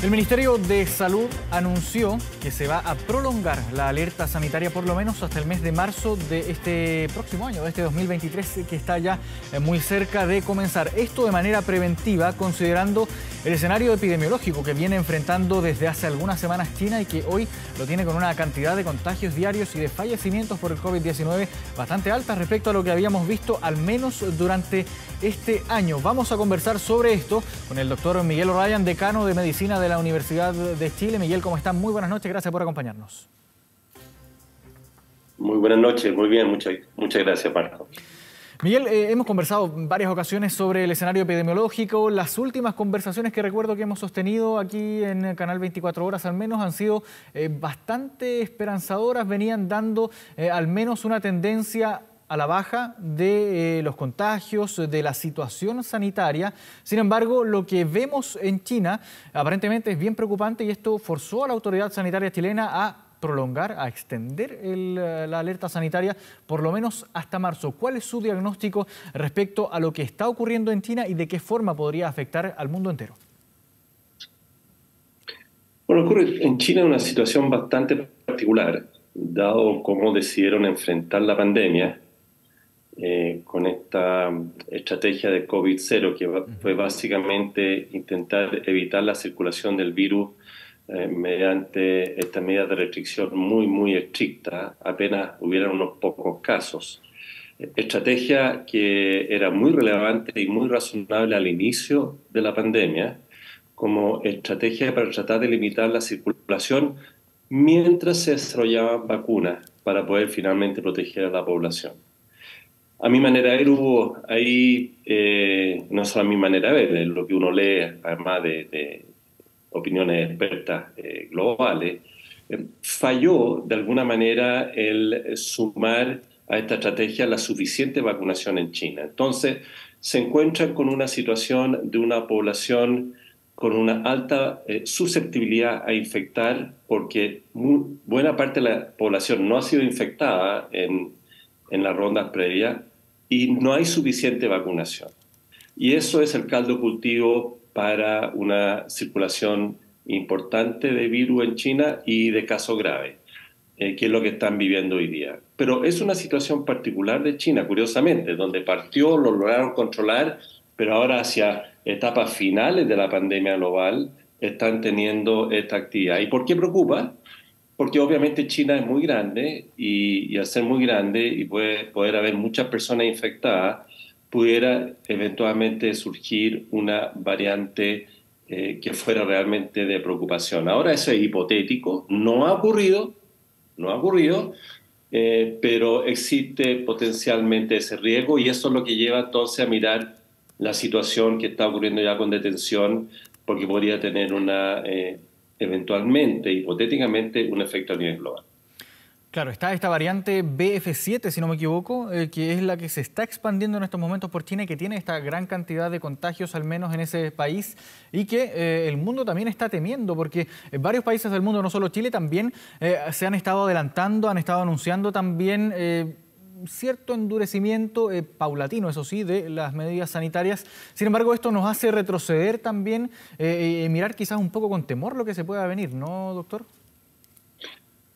El Ministerio de Salud anunció que se va a prolongar la alerta sanitaria por lo menos hasta el mes de marzo de este próximo año, de este 2023, que está ya muy cerca de comenzar. Esto de manera preventiva, considerando el escenario epidemiológico que viene enfrentando desde hace algunas semanas China y que hoy lo tiene con una cantidad de contagios diarios y de fallecimientos por el COVID-19 bastante alta respecto a lo que habíamos visto al menos durante este año. Vamos a conversar sobre esto con el doctor Miguel O'Ryan, decano de Medicina de la Universidad de Chile. Miguel, ¿cómo están? Muy buenas noches, gracias por acompañarnos. Muy buenas noches, muy bien, muchas gracias, Marco. Miguel, hemos conversado en varias ocasiones sobre el escenario epidemiológico. Las últimas conversaciones que recuerdo que hemos sostenido aquí en el canal 24 Horas al menos han sido bastante esperanzadoras, venían dando al menos una tendencia a la baja de los contagios, de la situación sanitaria. Sin embargo, lo que vemos en China aparentemente es bien preocupante y esto forzó a la autoridad sanitaria chilena a prolongar, a extender la alerta sanitaria por lo menos hasta marzo. ¿Cuál es su diagnóstico respecto a lo que está ocurriendo en China y de qué forma podría afectar al mundo entero? Bueno, ocurre en China una situación bastante particular, dado cómo decidieron enfrentar la pandemia con esta estrategia de COVID-0, que fue básicamente intentar evitar la circulación del virus mediante esta medida de restricción muy estricta, apenas hubieran unos pocos casos. Estrategia que era muy relevante y muy razonable al inicio de la pandemia, como estrategia para tratar de limitar la circulación mientras se desarrollaban vacunas para poder finalmente proteger a la población. A mi manera de ver, hubo ahí, no solo a mi manera de ver, lo que uno lee, además de opiniones expertas globales, falló de alguna manera el sumar a esta estrategia la suficiente vacunación en China. Entonces, se encuentran con una situación de una población con una alta susceptibilidad a infectar, porque buena parte de la población no ha sido infectada en las rondas previas y no hay suficiente vacunación. Y eso es el caldo cultivo para una circulación importante de virus en China y de casos graves, que es lo que están viviendo hoy día. Pero es una situación particular de China, curiosamente, donde partió, lo lograron controlar, pero ahora hacia etapas finales de la pandemia global están teniendo esta actividad. ¿Y por qué preocupa? Porque obviamente China es muy grande y al ser muy grande y poder haber muchas personas infectadas, pudiera eventualmente surgir una variante que fuera realmente de preocupación. Ahora eso es hipotético, no ha ocurrido, pero existe potencialmente ese riesgo y eso es lo que lleva entonces a mirar la situación que está ocurriendo ya con detención, porque podría tener eventualmente, hipotéticamente, un efecto a nivel global. Claro, está esta variante BF7, si no me equivoco, que es la que se está expandiendo en estos momentos por China y que tiene esta gran cantidad de contagios, al menos en ese país, y que el mundo también está temiendo, porque en varios países del mundo, no solo Chile, también se han estado adelantando, han estado anunciando también cierto endurecimiento paulatino, eso sí, de las medidas sanitarias. Sin embargo, esto nos hace retroceder también y mirar quizás un poco con temor lo que se pueda venir, ¿no, doctor?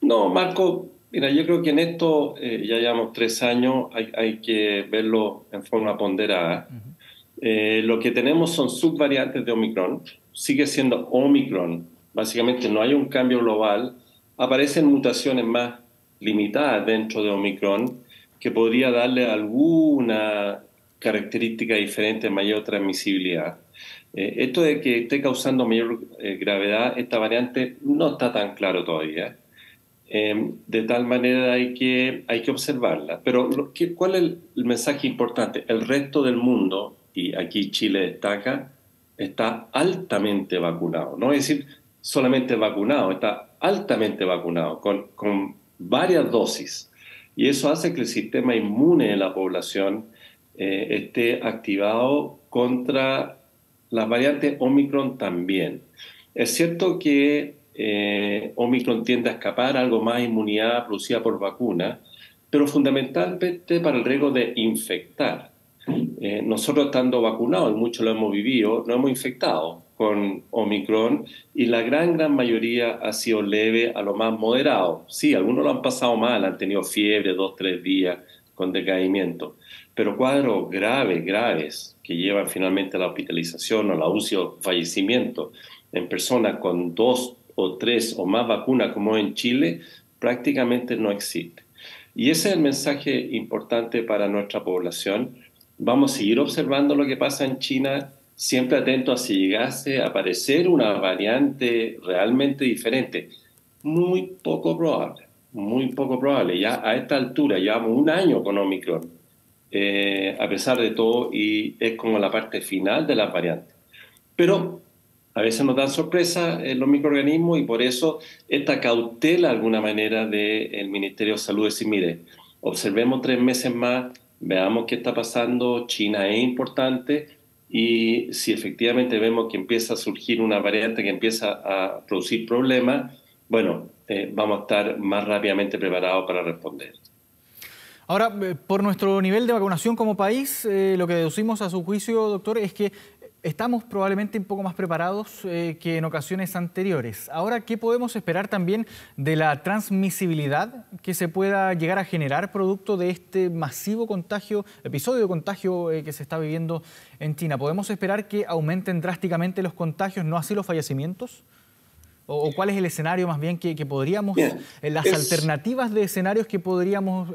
No, Marco, mira, yo creo que en esto ya llevamos 3 años, hay que verlo en forma ponderada. Lo que tenemos son subvariantes de Omicron, sigue siendo Omicron, básicamente no hay un cambio global, aparecen mutaciones más limitadas dentro de Omicron que podría darle alguna característica diferente, mayor transmisibilidad. Esto de que esté causando mayor gravedad, esta variante no está tan claro todavía. De tal manera hay que observarla. Pero ¿cuál es el mensaje importante? El resto del mundo, y aquí Chile destaca, está altamente vacunado. No es decir solamente vacunado, está altamente vacunado, con varias dosis. Y eso hace que el sistema inmune de la población esté activado contra las variantes Omicron también. Es cierto que Omicron tiende a escapar a algo más inmunidad producida por vacuna, pero fundamentalmente para el riesgo de infectar. Nosotros estando vacunados, y muchos lo hemos vivido, no hemos infectado con Omicron y la gran mayoría ha sido leve a lo más moderado. Sí, algunos lo han pasado mal, han tenido fiebre 2, 3 días con decaimiento, pero cuadros graves, que llevan finalmente a la hospitalización o la UCI o fallecimiento en personas con 2 o 3 o más vacunas como en Chile, prácticamente no existe. Y ese es el mensaje importante para nuestra población. Vamos a seguir observando lo que pasa en China, siempre atentos a si llegase a aparecer una variante realmente diferente. Muy poco probable, muy poco probable. Ya a esta altura llevamos un año con Omicron, a pesar de todo, y es como la parte final de las variantes. Pero a veces nos dan sorpresa los microorganismos y por eso esta cautela de alguna manera del Ministerio de Salud es decir, mire, observemos 3 meses más, veamos qué está pasando, China es importante y si efectivamente vemos que empieza a surgir una variante que empieza a producir problemas, bueno, vamos a estar más rápidamente preparados para responder. Ahora, por nuestro nivel de vacunación como país, lo que deducimos a su juicio, doctor, es que estamos probablemente un poco más preparados que en ocasiones anteriores. Ahora, ¿qué podemos esperar también de la transmisibilidad que se pueda llegar a generar producto de este masivo contagio, episodio de contagio que se está viviendo en China? ¿Podemos esperar que aumenten drásticamente los contagios, no así los fallecimientos? ¿O cuál es el escenario más bien que podríamos, Bien, las alternativas de escenarios que podríamos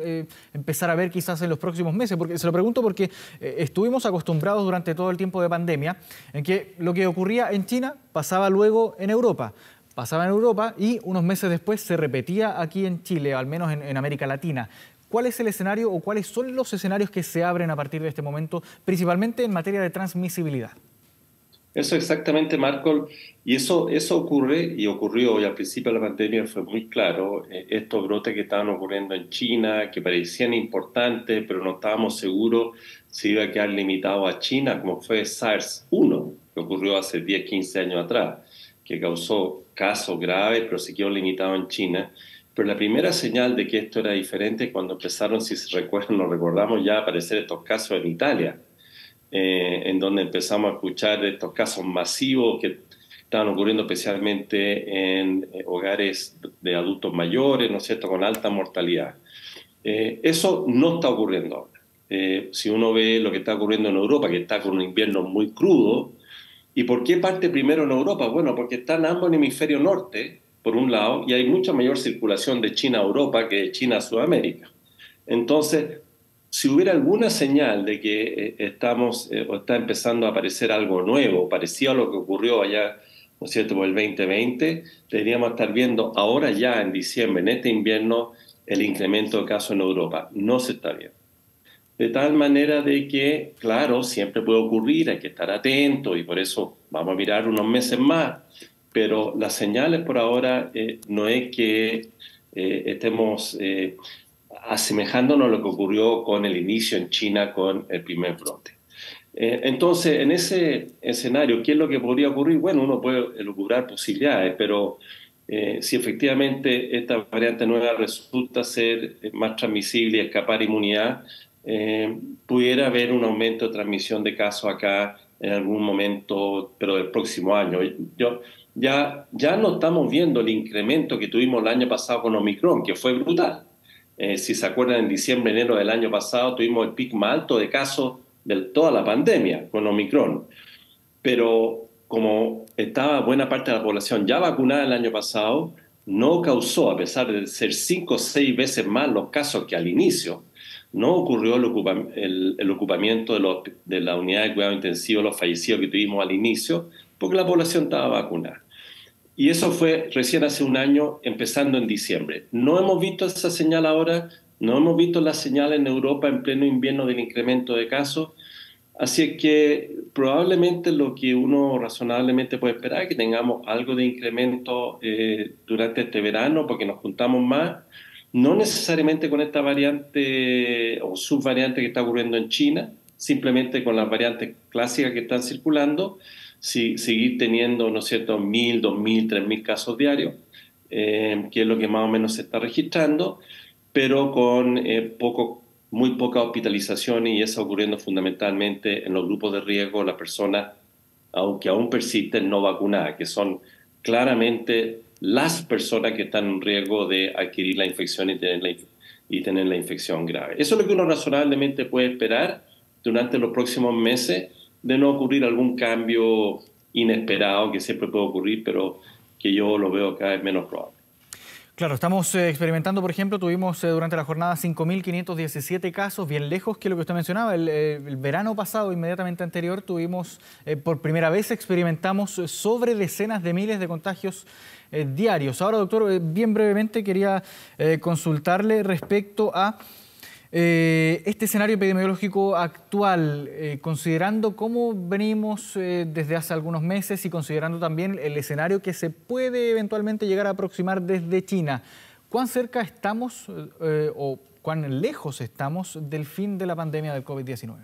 empezar a ver quizás en los próximos meses? Porque se lo pregunto porque estuvimos acostumbrados durante todo el tiempo de pandemia en que lo que ocurría en China pasaba luego en Europa. Pasaba en Europa y unos meses después se repetía aquí en Chile, al menos en América Latina. ¿Cuál es el escenario o cuáles son los escenarios que se abren a partir de este momento, principalmente en materia de transmisibilidad? eso exactamente, Marco, y eso ocurre y ocurrió, y al principio de la pandemia fue muy claro, estos brotes que estaban ocurriendo en China, que parecían importantes, pero no estábamos seguros si iba a quedar limitado a China, como fue SARS-1, que ocurrió hace 10, 15 años atrás, que causó casos graves, pero se quedó limitado en China. Pero la primera señal de que esto era diferente cuando empezaron, si se recuerdan, nos recordamos ya aparecer estos casos en Italia, en donde empezamos a escuchar estos casos masivos que estaban ocurriendo especialmente en hogares de adultos mayores, ¿no es cierto?, con alta mortalidad. Eso no está ocurriendo ahora. Si uno ve lo que está ocurriendo en Europa, que está con un invierno muy crudo, ¿y por qué parte primero en Europa? Bueno, porque están ambos en el hemisferio norte, por un lado, y hay mucha mayor circulación de China a Europa que de China a Sudamérica. Entonces, si hubiera alguna señal de que estamos o está empezando a aparecer algo nuevo, parecido a lo que ocurrió allá, ¿no es cierto?, por el 2020, deberíamos estar viendo ahora ya en diciembre, en este invierno, el incremento de casos en Europa. No se está viendo. De tal manera de que, claro, siempre puede ocurrir, hay que estar atento y por eso vamos a mirar unos meses más, pero las señales por ahora no es que estemos asemejándonos a lo que ocurrió con el inicio en China con el primer brote. Entonces, en ese escenario, ¿qué es lo que podría ocurrir? Bueno, uno puede elucubrar posibilidades, pero si efectivamente esta variante nueva resulta ser más transmisible y escapar inmunidad, pudiera haber un aumento de transmisión de casos acá en algún momento, pero del próximo año. Ya no estamos viendo el incremento que tuvimos el año pasado con Omicron, que fue brutal. Si se acuerdan, en diciembre, enero del año pasado tuvimos el pico más alto de casos de toda la pandemia con Omicron. Pero como estaba buena parte de la población ya vacunada el año pasado, no causó, a pesar de ser 5 o 6 veces más los casos que al inicio, no ocurrió el ocupamiento de la unidad de cuidado intensivo, los fallecidos que tuvimos al inicio, porque la población estaba vacunada. Y eso fue recién hace un año, empezando en diciembre. No hemos visto esa señal ahora, no hemos visto la señal en Europa en pleno invierno del incremento de casos. Así es que probablemente lo que uno razonablemente puede esperar es que tengamos algo de incremento durante este verano, porque nos juntamos más, no necesariamente con esta variante o subvariante que está ocurriendo en China, simplemente con las variantes clásicas que están circulando, seguir teniendo, ¿no es cierto?, 1.000, 2.000, 3.000 casos diarios, que es lo que más o menos se está registrando, pero con muy poca hospitalización y eso ocurriendo fundamentalmente en los grupos de riesgo, las personas aunque aún persisten, no vacunadas, que son claramente las personas que están en riesgo de adquirir la infección y tener la infección grave. Eso es lo que uno razonablemente puede esperar durante los próximos meses, de no ocurrir algún cambio inesperado, que siempre puede ocurrir, pero que yo lo veo cada vez menos probable. Claro, estamos experimentando, por ejemplo, tuvimos durante la jornada 5.517 casos, bien lejos que lo que usted mencionaba. El verano pasado, inmediatamente anterior, tuvimos, por primera vez experimentamos sobre decenas de miles de contagios diarios. Ahora, doctor, bien brevemente quería consultarle respecto a este escenario epidemiológico actual, considerando cómo venimos desde hace algunos meses y considerando también el escenario que se puede eventualmente llegar a aproximar desde China, ¿cuán cerca estamos o cuán lejos estamos del fin de la pandemia del COVID-19?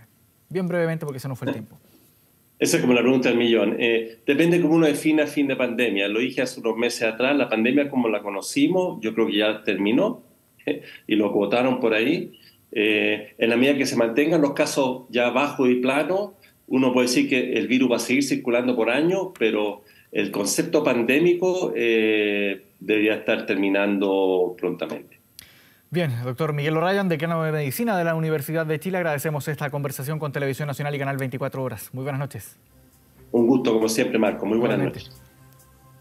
Bien brevemente, porque se nos fue el tiempo. Esa es como la pregunta del millón. Depende cómo uno defina fin de pandemia. Lo dije hace unos meses atrás, la pandemia como la conocimos, yo creo que ya terminó y lo acotaron por ahí. En la medida que se mantengan los casos ya bajos y planos, uno puede decir que el virus va a seguir circulando por años, pero el concepto pandémico debería estar terminando prontamente. Bien, doctor Miguel O'Ryan, decano de Medicina de la Universidad de Chile, agradecemos esta conversación con Televisión Nacional y Canal 24 Horas. Muy buenas noches. Un gusto, como siempre, Marco. Muy buenas noches.